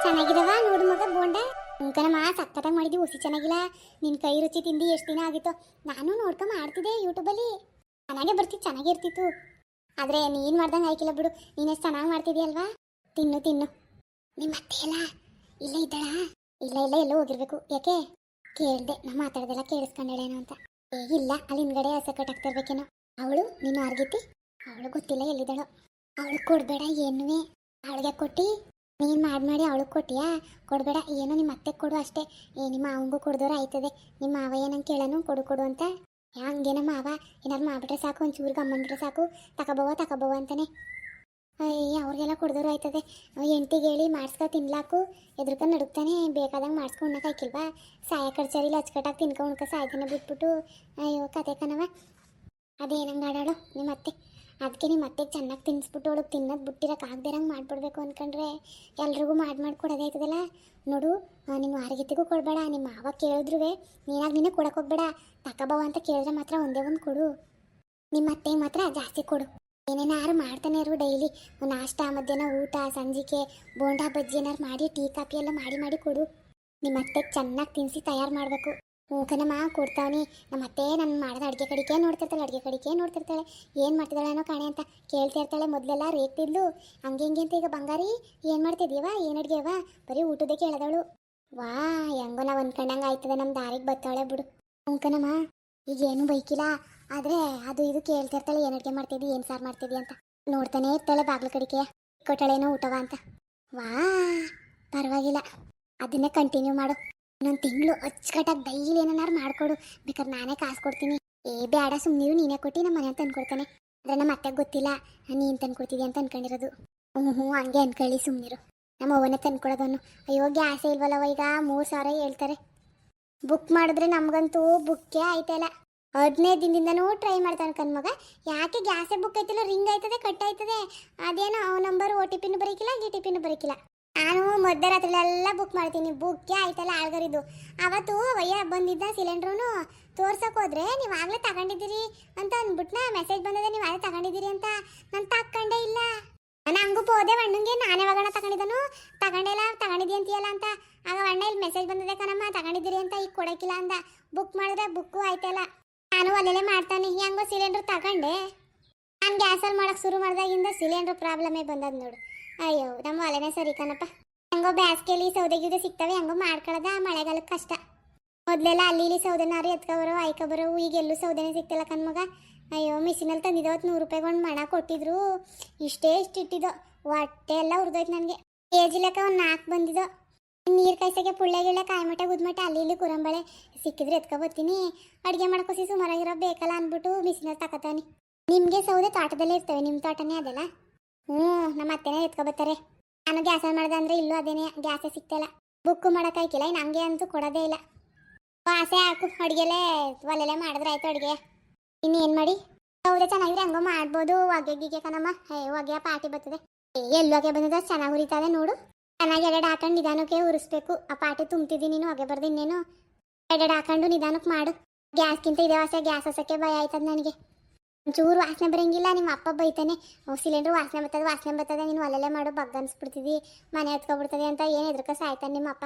ಚೆನ್ನಾಗಿದವ ನೋಡು ಮಗ ಬೋಂಡ. ಉಂಕನಮ್ಮ ಸಕ್ಕತ್ತಾಗಿ ಮಾಡಿದ್ವಿ. ಹುಸಿ ಚೆನ್ನಾಗಿಲ್ಲ. ನಿನ್ನ ಕೈ ರುಚಿ ತಿಂದು ಎಷ್ಟು ದಿನ ಆಗಿತ್ತು. ನಾನು ನೋಡ್ಕೊಂಡು ಮಾಡ್ತಿದ್ದೆ ಯೂಟ್ಯೂಬಲ್ಲಿ. ಚೆನ್ನಾಗೇ ಬರ್ತಿತ್ತು, ಚೆನ್ನಾಗೇ ಇರ್ತಿತ್ತು. ಆದರೆ ನೀನು ಮಾಡ್ದಂಗೆ ಆಯ್ಕಿಲ್ಲ ಬಿಡು. ನೀನೆಷ್ಟು ಚೆನ್ನಾಗಿ ಮಾಡ್ತಿದ್ದೀಯಲ್ವಾ. ತಿನ್ನು ತಿನ್ನು. ನಿಮ್ಮ ಅತ್ತೆ ಎಲ್ಲ ಇಲ್ಲೇ ಇದ್ದಾಳಾ? ಇಲ್ಲ ಇಲ್ಲ, ಎಲ್ಲೋ ಹೋಗಿರ್ಬೇಕು. ಯಾಕೆ ಕೇಳಿದೆ, ನಾ ಮಾತಾಡ್ದೆಲ್ಲ ಕೇಳಿಸ್ಕೊಂಡೇಳೇನೋ ಅಂತ. ಇಲ್ಲ, ಅಲ್ಲಿ ಹಿಂದ್ಗಡೆ ಹಸ ಕಟ್ಟಾಗ್ತಿರ್ಬೇಕೇನೋ. ಅವಳು ನೀನು ಅರ್ಗಿತಿ, ಅವಳು ಗೊತ್ತಿಲ್ಲ ಎಲ್ಲಿದ್ದಾಳೋ. ಅವಳು ಕೊಡಬೇಡ ಏನುವೆ. ಅವಳಿಗೆ ಕೊಟ್ಟು ನೀನು ಮಾಡಿ ಅವಳಿಗೆ ಕೊಟ್ಟಿಯಾ? ಕೊಡಬೇಡ, ಏನೋ ನಿಮ್ಮ ಅತ್ತೆ ಕೊಡು ಅಷ್ಟೇ. ನಿಮ್ಮ ಮಾವಂಗೂ ಕೊಡ್ದವ್ರು ಆಯ್ತದೆ. ನಿಮ್ಮ ಮಾವ ಏನಂಗೆ ಕೇಳೋನು ಕೊಡು ಕೊಡು ಅಂತ. ಹಂಗೇನ ಮಾವ ಏನಾರು ಮಾಡ್ಬಿಟ್ರೆ ಸಾಕು, ಒಂಚೂರು ಗಮ್ಮನ್ಬಿಟ್ರೆ ಸಾಕು, ತಗೋಬವ ಅಂತಾನೆ. ಅಯ್ಯ, ಅವ್ರಿಗೆಲ್ಲ ಕೊಡ್ದವ್ರು ಆಯ್ತದೆ. ಹೆಂಡ್ತಿಗೆ ಹೇಳಿ ಮಾಡಿಸ್ಕೊ ತಿನ್ಲಾಕು. ಎದ್ರಕ ನಡುಕ್ತಾನೆ ಬೇಕಾದಂಗೆ ಮಾಡಿಸ್ಕೊಂಡು ಉಣ್ಣಕ್ಕೆ ಆಯ್ಕಿಲ್ವಾ? ಸಾಯ ಕಡ್ಚಾರಿಲ್ಲ ಅಚ್ಚುಕಟ್ಟಾಗಿ ತಿನ್ಕೊ ಉಣ್ಕ ಸಾಯ್ತಾನೆ ಬಿಟ್ಬಿಟ್ಟು. ಅಯ್ಯೋ ಕತೆ ಕಣವ. ಅದೇನಂಗೆ ಆಡಾಳು ನಿಮ್ಮ ಅತ್ತೆ. ಅದಕ್ಕೆ ನಿಮ್ಮ ಅತ್ತೆಗೆ ಚೆನ್ನಾಗಿ ತಿನ್ನಿಸ್ಬಿಟ್ಟು ಅವಳು ತಿನ್ನೋದು ಬಿಟ್ಟಿರೋಕೆ ಆಗದಿರಂಗೆ ಮಾಡಿಬಿಡ್ಬೇಕು ಅಂದ್ಕೊಂಡ್ರೆ ಎಲ್ರಿಗೂ ಮಾಡಿ ಕೊಡೋದೇ ಆಯ್ತದಲ್ಲ. ನೋಡು, ನಿಮ್ಮ ಆರೋಗ್ಯತೆಗೂ ಕೊಡಬೇಡ. ನಿಮ್ಮ ಮಾವ ಕೇಳಿದ್ರು ನೀನೇ ಕೊಡಕ್ಕೆ ಹೋಗ್ಬೇಡ. ತಗೋಬವ ಅಂತ ಕೇಳಿದ್ರೆ ಮಾತ್ರ ಒಂದೇ ಒಂದು ಕೊಡು. ನಿಮ್ಮ ಅತ್ತೆಗೆ ಮಾತ್ರ ಜಾಸ್ತಿ ಕೊಡು. ಏನೇನಾರು ಮಾಡ್ತಾನೆ ಇರು ಡೈಲಿ. ನಾಷ್ಟ, ಮಧ್ಯಾಹ್ನ ಊಟ, ಸಂಜಿಕೆ ಬೋಂಡಾ ಬಜ್ಜಿ ಏನಾರು ಮಾಡಿ, ಟೀ ಕಾಫಿ ಎಲ್ಲ ಮಾಡಿ ಕೊಡು. ನಿಮ್ಮ ಅತ್ತೆಗೆ ಚೆನ್ನಾಗಿ ತಿನ್ನಿಸಿ ತಯಾರು ಮಾಡಬೇಕು. ಕಣಮ್ಮ ಕೊಡ್ತಾವನಿ. ನಮ್ಮ ಅತ್ತೆ ನಾನು ಮಾಡೋದು ಅಡುಗೆ ಕಡಿಕೆ ನೋಡ್ತಿರ್ತಾಳೆ. ಏನು ಮಾಡ್ತಿದ್ದಾಳೆ ಅನ್ನೋ ಕಾಣೆ ಅಂತ ಕೇಳ್ತಾ ಇರ್ತಾಳೆ. ಮೊದಲೆಲ್ಲ ರೇಗ್ತಿದ್ಲು ಹಂಗೆ ಹಿಂಗೆ ಅಂತ. ಈಗ ಬಂಗಾರಿ ಏನು ಮಾಡ್ತಿದ್ದೀವ, ಏನು ಅಡುಗೆವ, ಬರೀ ಊಟದೇ ಕೇಳಿದವಳು. ವಾ, ಹೆಂಗೋ ನಾವು ಅಂದ್ಕೊಂಡಂಗೆ ಆಯ್ತದೆ. ನಮ್ಮ ದಾರಿಗೆ ಬರ್ತಾಳೆ ಬಿಡು. ಕಣಮ್ಮ ಈಗೇನು ಬೈಕಿಲ್ಲ. ಆದರೆ ಅದು ಇದು ಕೇಳ್ತಿರ್ತಾಳೆ, ಏನು ಅಡುಗೆ ಮಾಡ್ತಿದ್ದಿ, ಏನು ಸಾರು ಮಾಡ್ತಿದ್ದಿ ಅಂತ. ನೋಡ್ತಾನೆ ಇರ್ತಾಳೆ ಬಾಗ್ಲ ಕಡಿಕೆಯ ಕೊಟ್ಟಾಳೇನೋ ಊಟವ ಅಂತ. ವಾ, ಪರವಾಗಿಲ್ಲ, ಅದನ್ನೇ ಕಂಟಿನ್ಯೂ ಮಾಡು. ಇನ್ನೊಂದು ತಿಂಗಳು ಅಚ್ಚುಕಟ್ಟಾಗಿ ಡೈಲಿ ಏನಾರು ಮಾಡಿಕೊಡು. ಬೇಕಾದ್ರೆ ನಾನೇ ಕಾಸು ಕೊಡ್ತೀನಿ. ಬೇಡ ಸುಮ್ಮನಿರು, ನೀನೇ ಕೊಟ್ಟು ನಮ್ಮ ಮನೆ ತಂದ್ಕೊಡ್ತಾನೆ. ಆದರೆ ನಮ್ಮ ಅತ್ತೆಗೆ ಗೊತ್ತಿಲ್ಲ ನೀನು ತಂದ್ಕೊಡ್ತೀವಿ ಅಂತ ಅನ್ಕೊಂಡಿರೋದು. ಹ್ಞೂ ಹಂಗೆ ಅನ್ಕೊಳ್ಳಿ, ಸುಮ್ಮನಿರು. ನಮ್ಮ ಅವನೇ ತಂದ್ಕೊಡೋದನ್ನು. ಅಯ್ಯೋ ಗ್ಯಾಸೇ ಇಲ್ವಲ್ಲವ, ಈಗ 3,000 ಹೇಳ್ತಾರೆ. ಬುಕ್ ಮಾಡಿದ್ರೆ ನಮಗಂತೂ ಬುಕ್ಕೇ ಆಯ್ತಲ್ಲ. 15 ದಿನದಿಂದನೂ ಟ್ರೈ ಮಾಡ್ತಾನೆ ಕಣ್ಮಗ. ಯಾಕೆ ಗ್ಯಾಸೇ ಬುಕ್ ಆಯ್ತಲ್ಲ, ರಿಂಗ್ ಆಯ್ತದೆ, ಕಟ್ ಆಯ್ತದೆ. ಅದೇನೋ ಅವ ನಂಬರ್ OTP ಬರೀಕಿಲ್ಲ, GTP ಬರೀಕಿಲ್ಲ. ನಾನು ಮಧ್ಯರಾತ್ರಿಲೆಲ್ಲ ಬುಕ್ ಮಾಡ್ತೀನಿ. ಬುಕ್ಕೇ ಆಯ್ತಲ್ಲ ಆಳ್ಗರಿದ್ದು. ಅವತ್ತು ವಯ್ಯ ಬಂದಿದ್ದ ಸಿಲಿಂಡ್ರೂ ತೋರ್ಸಕ್ಕೆ ಹೋದ್ರೆ ನೀವು ಆಗಲೇ ತಗೊಂಡಿದ್ದೀರಿ ಅಂತ ಅಂದ್ಬಿಟ್ನ ಮೆಸೇಜ್ ಬಂದದೆ, ನೀವು ಆಗಲೇ ತಗೊಂಡಿದ್ದೀರಿ ಅಂತ. ನಾನು ತಗೊಂಡೇ ಇಲ್ಲ. ನಾನು ಹಂಗೂ ಹೋದೆ ಅಣ್ಣಂಗೆ, ನಾನೇ ಒಗಣ ತಗೊಂಡಿದ್ದನು. ತಗೊಂಡಿದ್ದಿ ಅಂತೀಯಲ್ಲ ಅಂತ. ಆಗ ಅಣ್ಣ ಇಲ್ಲಿ ಮೆಸೇಜ್ ಬಂದದೆ ಕಣಮ್ಮ, ತಗೊಂಡಿದ್ದೀರಿ ಅಂತ. ಈಗ ಕೊಡೋಕ್ಕಿಲ್ಲ ಅಂದ. ಬುಕ್ ಮಾಡಿದ್ರೆ ಬುಕ್ಕು ಆಯ್ತಲ್ಲ. ನಾನು ಅಲ್ಲೆಲ್ಲೇ ಮಾಡ್ತಾನೆ. ಹೆಂಗೋ ಸಿಲಿಂಡ್ರ್ ತಗೊಂಡೆ. ನಾನು ಗ್ಯಾಸಲ್ಲಿ ಮಾಡೋಕ್ಕೆ ಶುರು ಮಾಡಿದಾಗಿಂದ ಸಿಲಿಂಡ್ರ್ ಪ್ರಾಬ್ಲಮೇ ಬಂದದ್ದು ನೋಡು. ಅಯ್ಯೋ, ನಮ್ಮ ಒಲೆನೇ ಸರಿ ಕಣಪ್ಪ. ಹೆಂಗೋ ಬೇಸಿಗೆಯಲ್ಲಿ ಸೌದೆ ಸಿಗ್ತವೆ, ಹೆಂಗೋ ಮಾಡ್ಕೊಳ್ಳೋದ. ಮಳೆಗಾಲಕ್ಕೆ ಕಷ್ಟ. ಮೊದಲೆಲ್ಲ ಅಲ್ಲಿ ಇಲ್ಲಿ ಸೌದೆನಾರು ಎತ್ಕೊಬರೋ ಆಯ್ಕೊಬರೋ. ಈಗ ಎಲ್ಲೂ ಸೌದೆನೇ ಸಿಗ್ತಿಲ್ಲ ಕಣ್ಮಗ. ಅಯ್ಯೋ, ಮಿಷಿನಲ್ಲಿ ತಂದಿದ್ದೋ 100 ರೂಪಾಯಿಗೆ ಒಂದು ಮಣ ಕೊಟ್ಟಿದ್ರು. ಇಷ್ಟೇ ಇಟ್ಟಿದ್ದೋ, ಹೊಟ್ಟೆ ಎಲ್ಲ ಉರಿದೋಯ್ತು ನನಗೆ. ಕೆಜಿ ಲೆಕ್ಕ ಒಂದು 4 ಬಂದಿದ್ದೋ. ನೀರು ಕಾಯ್ಸೋಕ್ಕೆ ಪುಳ್ಳೆಗಿಳ್ಳೆ ಕಾಯಿಮಟ್ಟೆ ಗುದ್ಮಟ್ಟೆ ಅಲ್ಲಿ ಇಲ್ಲಿ ಕುರಂಬಳೆ ಸಿಕ್ಕಿದ್ರೆ ಎತ್ಕೊಬತ್ತೀನಿ. ಅಡುಗೆ ಮಾಡ್ಕೋಸಿ ಸುಮಾರಾಗಿರೋ ಬೇಕಲ್ಲ ಅಂದ್ಬಿಟ್ಟು ಮಿಷಿನಲ್ಲಿ ತಗೋತಾನೆ. ನಿಮಗೆ ಸೌದೆ ತೋಟದಲ್ಲೇ ಇರ್ತವೆ, ನಿಮ್ಮ ತೋಟನೇ ಅದಲ್ಲ. ಹ್ಞೂ, ನಮ್ಮ ಅತ್ತೆನೇ ಎತ್ಕೊಬತ್ತಾರೆ. ನಾನು ಗ್ಯಾಸಲ್ಲಿ ಮಾಡಿದೆ ಅಂದರೆ ಇಲ್ಲೂ ಅದೇನೇ, ಗ್ಯಾಸೇ ಸಿಗ್ತಾಯಿಲ್ಲ. ಬುಕ್ಕು ಮಾಡೋಕ್ಕಾಯ್ಕಿಲ್ಲ. ಇನ್ನು ಹಂಗೆ ಅಂತೂ ಕೊಡೋದೇ ಇಲ್ಲ. ವಾಸೆ ಹಾಕು, ಅಡುಗೆಲೇ ಒಲೆಲೆ ಮಾಡಿದ್ರೆ ಆಯ್ತು ಅಡುಗೆ. ಇನ್ನೇನು ಮಾಡಿ ಸೌದೆ ಚೆನ್ನಾಗಿದ್ರೆ ಹಂಗೋ ಮಾಡ್ಬೋದು. ಹೊಗೆ ಕಣಮ್ಮ. ಹೊಗೆ ಪಾಟಿ ಬರ್ತದೆ. ಎಲ್ಲಿ ಹೊಗೆ ಬಂದಿದೆ, ಚೆನ್ನಾಗಿ ಉರಿತದೆ ನೋಡು. ಚೆನ್ನಾಗಿ 2 ಹಾಕೊಂಡು ನಿಧಾನಕ್ಕೆ ಉರಿಸ್ಬೇಕು. ಆ ಪಾಟಿ ತುಂಬ್ತಿದ್ದೀನಿ ನೀನು, ಹೊಗೆ ಬರ್ದು ಇನ್ನೇನು. 2 ಹಾಕೊಂಡು ನಿಧಾನಕ್ಕೆ ಮಾಡು. ಗ್ಯಾಸ್ಗಿಂತ ಇದೇ ವಾಸೆ. ಗ್ಯಾಸ್ ಹಸಕ್ಕೆ ಭಯ ಆಯ್ತದ ನನಗೆ. ಒಂಚೂರು ವಾಸನೆ ಬರೋಂಗಿಲ್ಲ. ನಿಮ್ಮ ಅಪ್ಪ ಬೈತಾನೆ, ಸಿಲಿಂಡ್ರ್ ವಾಸನೆ ಬರ್ತದೆ, ನೀನು ಒಲೆಲೆ ಮಾಡು, ಬಗ್ಗ ಅನ್ಸ್ಬಿಡ್ತಿದ್ದಿ, ಮನೆ ಎತ್ಕೊಬಿಡ್ತದೆ ಅಂತ. ಏನು ಎದ್ರಕ ಸಾಯ್ತಾನೆ ನಿಮ್ಮ ಅಪ್ಪ.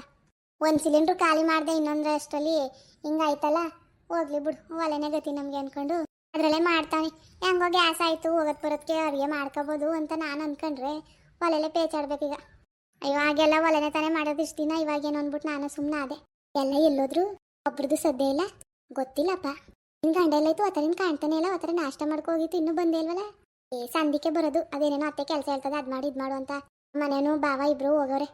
ಒಂದು ಸಿಲಿಂಡ್ರ್ ಖಾಲಿ ಮಾಡಿದೆ, ಇನ್ನೊಂದು ಅಷ್ಟರಲ್ಲಿ ಹಿಂಗಾಯ್ತಲ್ಲ. ಹೋಗ್ಲಿ ಬಿಡು, ಒಲೆನೇ ಗತಿ ನಮಗೆ ಅಂದ್ಕೊಂಡು ಅದರಲ್ಲೇ ಮಾಡ್ತಾನೆ. ಹೆಂಗೋ ಗ್ಯಾಸ್ ಆಯಿತು, ಹೋಗೋದು ಬರೋದಕ್ಕೆ ಅಡುಗೆ ಮಾಡ್ಕೋಬೋದು ಅಂತ ನಾನು ಅಂದ್ಕೊಂಡ್ರೆ ಒಲೆಲೆ ಪೇಚಾಡ್ಬೇಕೀಗ. ಅಯ್ಯೋ, ಹಾಗೆಲ್ಲ ಒಲೆನೇ ತಾನೇ ಮಾಡೋದು ಇಷ್ಟು ದಿನ. ಇವಾಗೇನು ಅಂದ್ಬಿಟ್ಟು ನಾನು ಸುಮ್ಮನೆ ಅದೇ. ಎಲ್ಲ ಎಲ್ಲೋದ್ರು, ಒಬ್ರದ್ದು ಸದ್ಯ ಇಲ್ಲ. ಗೊತ್ತಿಲ್ಲಪ್ಪ. ನಿನ್ನ ಗಂಡ ಎಲ್ಲಾಯ್ತು, ಆ ಥರ ನಿನ್ನ ಕಾಣ್ತಾನೆ ಇಲ್ಲ. ಆ ಥರ ನಾಷ್ಟ ಮಾಡ್ಕೋಗಿತ್ತು, ಇನ್ನೂ ಬಂದೇ ಇಲ್ವಲ್ಲ. ಸಂದಿಕೆ ಬರೋದು. ಅದೇನೇನೋ ಅತ್ತೆ ಕೆಲಸ ಹೇಳ್ತದೆ, ಅದು ಮಾಡಿ ಇದು ಮಾಡು ಅಂತ. ಮನೇನು ಬಾವ ಇಬ್ರು ಹೋಗೋರೆ.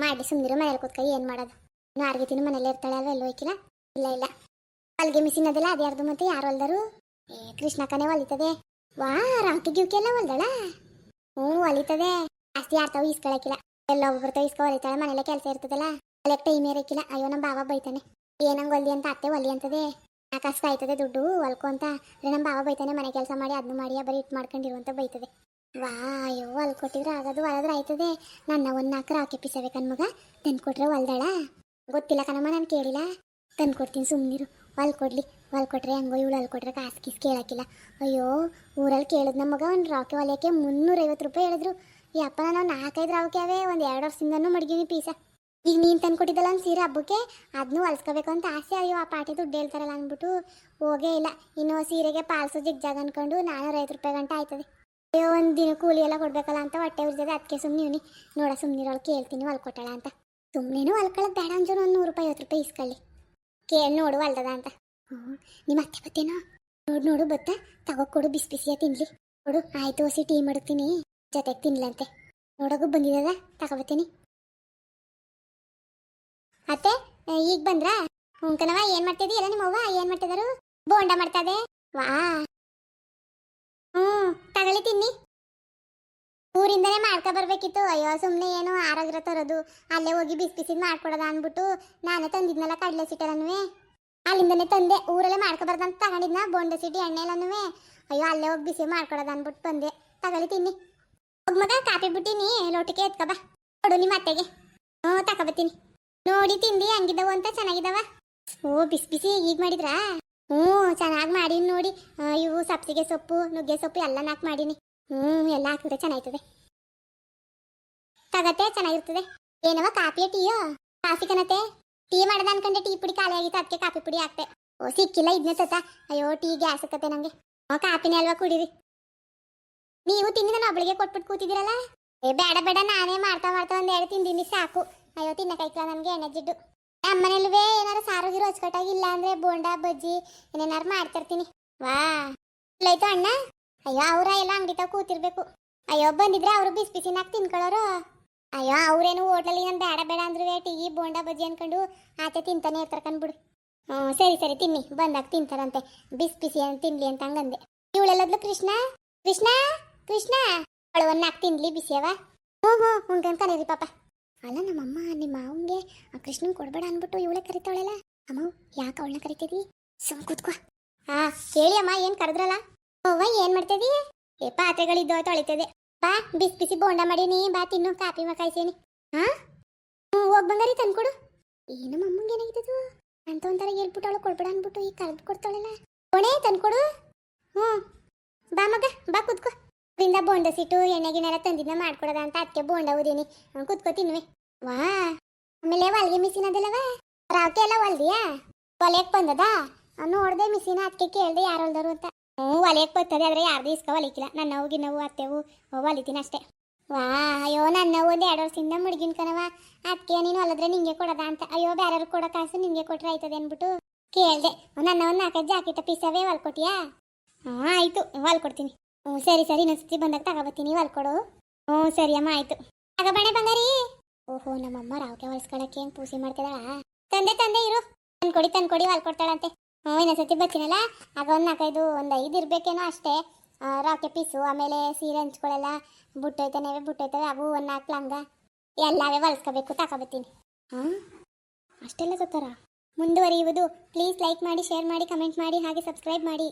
ಮಾಡಿ ಸುಮ್ಮನಿರು, ಮನೇಲಿ ಕೂತ್ಕೊ ಏನು ಮಾಡೋದು. ಇನ್ನು ಆರ್ಗಿತಿನೂ ಮನೇಲಿ ಇರ್ತಾಳೆ ಅಲ್ವ, ಎಲ್ಲೋ ಹೋಯ್ಕಿಲ್ಲ. ಇಲ್ಲ ಹೊಲಿಗೆ ಮಿಷಿನ್ ಅದೆಲ್ಲ ಅದೇ ಯಾರ್ದು. ಮತ್ತೆ ಯಾರು ಹೊಲ್ದರು? ಕೃಷ್ಣಕ್ಕನೇ ಹೊಲಿತದೆ. ವಾ, ರಾಕಿ ಗಿವ್ಕಿ ಎಲ್ಲ ಹೊಲ್ದಳ? ಹ್ಞೂ, ಹೊಲಿತದೆ. ಜಾಸ್ತಿ ಯಾರ್ತಾವು ಈಸ್ಕೊಳಕ್ಕಿಲ್ಲ. ಎಲ್ಲ ಒಬ್ಬರ್ತಾವ ಈಸ್ಕೊ ಹೊಲಿತಾಳೆ. ಮನೇಲೆ ಕೆಲಸ ಇರ್ತದಲ್ಲ, ಹೊಲಿಯಕ್ಕೆ ಟೈಮ್ ಇರೋಕ್ಕಿಲ್ಲ. ಅಯ್ಯೋ, ನಮ್ಮ ಬಾವ ಬೈತಾನೆ. ಏನಂಗೆ ಹೊಲಿ ಅಂತ ಅತ್ತೆ ಹೊಲಿ ಅಂತದೆ. ಕಷ್ಟ ಆಯ್ತದೆ ದುಡ್ಡು ಹೊಲ್ಕೊ ಅಂತ. ನಮ್ಮ ಬಾವ ಬೈತಾನೆ, ಮನೆ ಕೆಲಸ ಮಾಡಿ ಅದನ್ನು ಮಾಡಿ ಬರೀ ಇಟ್ಟು ಮಾಡ್ಕೊಂಡಿರುವಂತ ಬೈತದೆ. ವಾ, ಅಯ್ಯೋ, ಹೊಲ್ಕೊಟ್ಟಿದ್ರೆ ಆಗೋದು, ಹೊಲದ್ರೆ ಆಯ್ತದೆ. ನನ್ನ 1 ರಾಕಿ ಪಿಸಬೇಕನ್ಮಗ. ತಂದ್ಕೊಟ್ರೆ ಹೊಲ್ದಾಳ? ಗೊತ್ತಿಲ್ಲ ಕಣಮ್ಮ, ನಾನು ಕೇಳಿಲ್ಲ. ತಂದ್ಕೊಡ್ತೀನಿ ಸುಮ್ಮನಿರು. ಹೊಲ್ಕೊಟ್ರೆ ಹೆಂಗೋ, ಇವಳು ಹೊಲ್ಕೊಟ್ರೆ ಕಾಸು ಕೇಳಕ್ಕಿಲ್ಲ. ಅಯ್ಯೋ, ಊರಲ್ಲಿ ಕೇಳಿದ್ ನಮಗ ಒಂದು ರಾಕಿ ಹೊಲಿಯೋಕ್ಕೆ 350 ರೂಪಾಯಿ ಹೇಳಿದ್ರು. ಯಪ್ಪ ನಾವು 4-5 ರಾವಕ್ಯಾವೆ ಒಂದು 2 ವರ್ಷದಿಂದನೂ ಮಡಗಿನಿ ಪೀಸ. ಈಗ ನೀನು ತಂದು ಕೊಟ್ಟಿದ್ದಲ್ಲ ಒಂದು ಸೀರೆ ಹಬ್ಬಕ್ಕೆ, ಅದನ್ನೂ ಹೊಲ್ಸ್ಕೋಬೇಕು ಅಂತ ಆಸೆ. ಅಯ್ಯೋ ಆ ಪಾಟಿ ದುಡ್ಡು ಹೇಳ್ತಾರಲ್ಲ ಅಂದ್ಬಿಟ್ಟು ಹೋಗೇ ಇಲ್ಲ. ಇನ್ನು ಸೀರೆಗೆ ಪಾಲ್ಸು ಜಿಗ್ಜಾಗ್ ಅನ್ಕೊಂಡು 450 ರೂಪಾಯಿ ಗಂಟೆ ಆಯ್ತದೆ. ಅಯ್ಯೋ ಒಂದು ದಿನ ಕೂಲಿ ಎಲ್ಲ ಕೊಡ್ಬೇಕಲ್ಲ ಅಂತ ಹೊಟ್ಟೆ ಉರ್ಜದೆ. ಅದಕ್ಕೆ ಸುಮ್ಮನೆ ನೋಡ ಸುಮ್ಮನಿರೋಳು ಕೇಳ್ತೀನಿ ಹೊಲ್ಕೊಟ್ಟಾಳ ಅಂತ. ಸುಮ್ಮನೇನು ಹೊಲ್ಕೊಳ್ಳೋದು ಬೇಡ ಅಂಜೋನು ಒಂದು 100 ರೂಪಾಯಿ 50 ರೂಪಾಯಿ ಇಸ್ಕೊಳ್ಳಿ, ಕೇಳಿ ನೋಡು ಹೊಲ್ದದ ಅಂತ. ನಿಮ್ಮ ಅತ್ತೆ ಬತ್ತೇನೋ ನೋಡು ಬತ್ತಾ, ತಗೋಕೊಡು ಬಿಸಿ ಬಿಸಿಯ ತಿನ್ಲಿ ಕೊಡು. ಆಯ್ತು ಹೊಸಿ ಟೀ ಮಾಡುತ್ತೀನಿ ಜೊತೆಗೆ ತಿನ್ಲಂತೆ. ನೋಡೋಗು ಬಂದಿದ್ದದ ತಗೋಬತ್ತೀನಿ. ಅತ್ತೆ ಈಗ ಬಂದ್ರಾ? ಕಣವ ಏನು ಮಾಡ್ತಿದ್ದಿ? ಎಲ್ಲ ನಿಮ್ಮವ್ವ ಏನು ಮಾಡ್ತಿದಾರು? ಬೋಂಡ ಮಾಡ್ತದೆ ವಾ. ತಗೊಳ್ಳಿ ತಿನ್ನಿ. ಊರಿಂದನೇ ಮಾಡ್ಕೊ ಬರ್ಬೇಕಿತ್ತು. ಅಯ್ಯೋ ಸುಮ್ಮನೆ ಏನು ಆರೋಗ್ಯ ತರೋದು, ಅಲ್ಲೇ ಹೋಗಿ ಬಿಸಿ ಬಿಸಿದ್ ಮಾಡ್ಕೊಡೋದ ಅಂದ್ಬಿಟ್ಟು ನಾನೇ ತಂದಿದ್ನಲ್ಲ ಕಡಲೆ ಸಿಟ್ಟೆಲ್ಲನೂ, ಅಲ್ಲಿಂದನೇ ತಂದೆ. ಊರಲ್ಲೇ ಮಾಡ್ಕೊಬಾರ್ದಂತ ತಗೊಂಡಿದ್ನ ಬೋಂಡ ಸಿಟಿ ಎಣ್ಣೆ ಎಲ್ಲನೂ. ಅಯ್ಯೋ ಅಲ್ಲೇ ಹೋಗಿ ಬಿಸಿ ಮಾಡ್ಕೊಡೋದ ಅಂದ್ಬಿಟ್ಟು ಬಂದೆ. ತಗೊಳ್ಳಿ ತಿನ್ನಿ. ಹೋಗ್ ಮಗ ಕಾಪಿ ಬಿಟ್ಟಿನಿ, ಲೋಟಕ್ಕೆ ಎತ್ಕೊಬ ಕೊಡು ನಿಮ್ಮ ಅತ್ತೆಗೆ. ತಗೊಬತ್ತೀನಿ. ನೋಡಿ ತಿಂದಿ ಹಂಗಿದ್ದವು ಅಂತ ಚೆನ್ನಾಗಿದ್ದಾವ? ಬಿಸಿ ಬಿಸಿ ಈಗ ಮಾಡಿದ್ರಾ? ಚೆನ್ನಾಗಿ ಮಾಡೀನಿ ನೋಡಿ. ಇವು ಸಬ್ಸಿಗೆ ಸೊಪ್ಪು ನುಗ್ಗೆ ಸೊಪ್ಪು ಎಲ್ಲ ನಾಲ್ಕು ಮಾಡೀನಿ. ಎಲ್ಲ ಹಾಕಿದ್ರೆ ಚೆನ್ನಾಯ್ತದೆ. ತಗತ್ತೆ ಚೆನ್ನಾಗಿರ್ತದೆ. ಏನವ ಕಾಫಿಯ ಟೀಯೋ? ಕಾಫಿ ಕನತೆ ಟೀ ಮಾಡದ ಅನ್ಕೊಂಡೆ, ಟೀ ಪುಡಿ ಖಾಲಿ ಆಗಿತ್ತು ಅದಕ್ಕೆ ಕಾಫಿ ಪುಡಿ ಹಾಕ್ತೆ. ಸಿಕ್ಕಿಲ್ಲ ಇದನ್ನೇ ತತ್ತ. ಅಯ್ಯೋ ಟೀ ಗ್ಯಾಸ್ ಕತೆ ನಂಗೆ. ಕಾಫಿನೇ ಅಲ್ವಾ ಕುಡೀರಿ. ನೀವು ತಿಂದಿ ನಾನು ಒಬ್ಬಳಿಗೆ ಕೊಟ್ಬಿಟ್ಟು ಕೂತಿದ್ದೀರಲ್ಲ. ಬೇಡ ಬೇಡ ನಾನೇ ಮಾಡ್ತಾ ಒಂದ್ 2 ತಿಂದಿನಿ ಸಾಕು. ಅಯ್ಯೋ ತಿನ್ನಕೈತಿಲ್ಲ ನನಗೆ ಎಣ್ಣೆ ಜಿಡ್ಡು. ನಮ್ಮನೇಲ್ವೇ ಏನಾರು ಸಾರು ಗೀರು ಹೊಚ್ಕಟ್ಟಾಗಿಲ್ಲ ಅಂದ್ರೆ ಬೋಂಡ ಬಜ್ಜಿ ಏನೇನಾರು ಮಾಡ್ತಿರ್ತೀನಿ. ವಾ ಇಲ್ಲೈತು ಅಣ್ಣ. ಅಯ್ಯೋ ಅವ್ರ ಎಲ್ಲ ಅಂಗಡಿ ತಾವ್ ಕೂತಿರ್ಬೇಕು. ಅಯ್ಯೋ ಬಂದಿದ್ರೆ ಅವರು ಬಿಸಿ ಬಿಸಿನಾಗ ತಿನ್ಕೊಳ್ಳೋರು. ಅಯ್ಯೋ ಅವ್ರೇನು ಹೋಟ್ಲಲ್ಲಿ ನಾನು ಬೇಡ ಬೇಡ ಅಂದ್ರೂ ಟೀ ಬೋಂಡ ಬಜ್ಜಿ ಅನ್ಕೊಂಡು ಆಚೆ ತಿಂತಾನೆ ಇರ್ತಾರೆ ಕಣ್ಬಿಡು. ಸರಿ ಸರಿ ತಿನ್ನಿ, ಬಂದಾಗ ತಿಂತಾರಂತೆ ಬಿಸಿ ಬಿಸಿ ಅಂತ ತಿನ್ಲಿ ಅಂತ ಹಂಗಂದೆ. ಇವಳೆಲ್ಲದ್ಲು ಕೃಷ್ಣ ಕೃಷ್ಣ ಕೃಷ್ಣ ಅವಳು ಒಂದು 4 ತಿನ್ಲಿ ಬಿಸಿಯವ. ಉಂಕಂತ ಕರೀರಿ ಪಾಪ. ಅಲ್ಲ ನಮ್ಮಮ್ಮ ನಿಮ್ಮ ಮಾವಂಗೆ ಆ ಕೃಷ್ಣನ್ ಕೊಡ್ಬೇಡ ಅನ್ಬಿಟ್ಟು ಇವಳೆ ಕರಿತಾವಳೆಲ್ಲ. ಅಮ್ಮ ಯಾಕೆ ಅವಳನ್ನ ಕರಿತಿದಿ? ಸುಮ್ ಕೂತ್ಕೋ. ಕೇಳಿ ಅಮ್ಮ ಏನ್ ಕರೆದ್ರಲ್ಲ. ಅವ್ವ ಏನ್ ಮಾಡ್ತಿದಿ? ಪಾತ್ರೆಗಳಿದ್ದೋ ತೊಳಿತದೆ. ಬಾ ಬಿಸಿ ಬಿಸಿ ಬೋಂಡ ಮಾಡೀನಿ, ಬಾ ತಿನ್ನು. ಕಾಪಿ ಕಾಯಿಸೀನಿ. ಹೋಗ್ ಬಂಗಾರಿ ತಂದ್ಕೊಡು. ಏನು ಮಮ್ಮಂಗೆ ಏನಾಗಿದ್ದು ಅಂತ ಒಂಥರ ಹೇಳ್ಬಿಟ್ಟು ಅವಳು ಕೊಡ್ಬೇಡ ಅನ್ಬಿಟ್ಟು ಈಗ ಕರೆದು ಕೊಡ್ತಾಳಲ್ಲ. ಕೊಣೆ ತಂದ್ಕೊಡು. ಬಾ ಮಗ ಬಾ ಕೂತ್ಕೋ. ಇದರಿಂದ ಬೋಂಡ ಸಿಟ್ಟು ಎಣ್ಣೆ ಗಿಣ್ಣೆಲ್ಲ ತಂದಿದ್ನ ಮಾಡ್ಕೊಡೋದ ಅಂತ ಅದಕ್ಕೆ ಬೋಂಡ ಊದೀನಿ. ಕೂತ್ಕೋ ತಿನ್ನುವೆ. ವಾ ಆಮೇಲೆ ಹೊಲ್ಗೆ ಮಿಸಿನ್ ಅದಲ್ಲವ ರಾವ್ಕೆ ಎಲ್ಲ ಹೊಲ್ದಿಯಾ? ಹೊಲಿಯಕ್ ಬಂದದ ನೋಡ್ದೆ ಮಿಸಿನ. ಅದಕ್ಕೆ ಕೇಳ್ದೆ ಯಾರು ಹೊಲ್ದರು ಅಂತ. ಹೊಲಿಯಕ್ ಬರ್ತದೆ ಆದ್ರೆ ಯಾರ್ದು ಇಸ್ಕ ಹೊಲಿಕಿಲ್ಲ. ನನ್ನವು ಗಿನ್ನವು ಅತ್ತೆವು ಹೊಲಿತೀನಿ ಅಷ್ಟೇ. ವಾ ಅಯ್ಯೋ ನನ್ನವು ಒಂದು 2 ವರ್ಷದಿಂದ ಮುಡ್ಗಿನ್ ಕಣವ. ಅದಕ್ಕೆ ನೀನು ಹೊಲದ್ರೆ ನಿಂಗೆ ಕೊಡೋದ ಅಂತ. ಅಯ್ಯೋ ಬೇರೆಯವ್ರಿಗೆ ಕೊಡೋ ಕಾಸು ನಿಂಗೆ ಕೊಟ್ರೆ ಆಯ್ತದೆ ಅಂದ್ಬಿಟ್ಟು ಕೇಳ್ದೆ. ನನ್ನ ಒಂದು 4 ಜಾಕೆಟ್ ಪೀಸವೇ ಹೊಲ್ಕೊಟ್ಟಿಯಾ? ಆಯ್ತು ಹೊಲ್ಕೊಡ್ತೀನಿ. ಸರಿ ಸರಿ ಇನ್ನೊಂದ್ಸತಿ ಬಂದಾಗ ತಗೋಬತ್ತೀನಿ ಹೊಲ್ಕೊಡು. ಸರಿ ಅಮ್ಮ ಆಯ್ತು. ತಗೋಬಣೆ ಬಂಗಾರಿ. ಓಹೋ ನಮ್ಮಮ್ಮ ರಾವ್ಕೆ ಹೊಲ್ಸ್ಕೊಳಕ್ಕೆ ಹೆಂಗ್ ಪೂಸಿ ಮಾಡ್ತಿದ್ದಾಳ. ತಂದೆ ಇರು ತಂದ್ಕೊಡಿ ಹೊಲ್ಕೊಡ್ತಾಳಂತೆ. ಇನ್ನೊಂದ್ಸತಿ ಬರ್ತೀನಲ್ಲ ಆಗ ಒಂದು 4-5 ಇರ್ಬೇಕೇನೋ ಅಷ್ಟೇ. ರಾಕೆ ಪೀಸು ಆಮೇಲೆ ಸೀರೆ ಹಂಚ್ಕೊಳ್ಳೆಲ್ಲ ಬುಟ್ಟೈತವೆ ಅವು 1-4 ಲಂಗ ಎಲ್ಲವೇ ಹೊಲ್ಸ್ಕೋಬೇಕು. ತಗೋಬತ್ತೀನಿ. ಅಷ್ಟೆಲ್ಲ ಗೊತ್ತಾರ. ಮುಂದುವರಿಯುವುದು. ಪ್ಲೀಸ್ ಲೈಕ್ ಮಾಡಿ, ಶೇರ್ ಮಾಡಿ, ಕಮೆಂಟ್ ಮಾಡಿ, ಹಾಗೆ ಸಬ್ಸ್ಕ್ರೈಬ್ ಮಾಡಿ.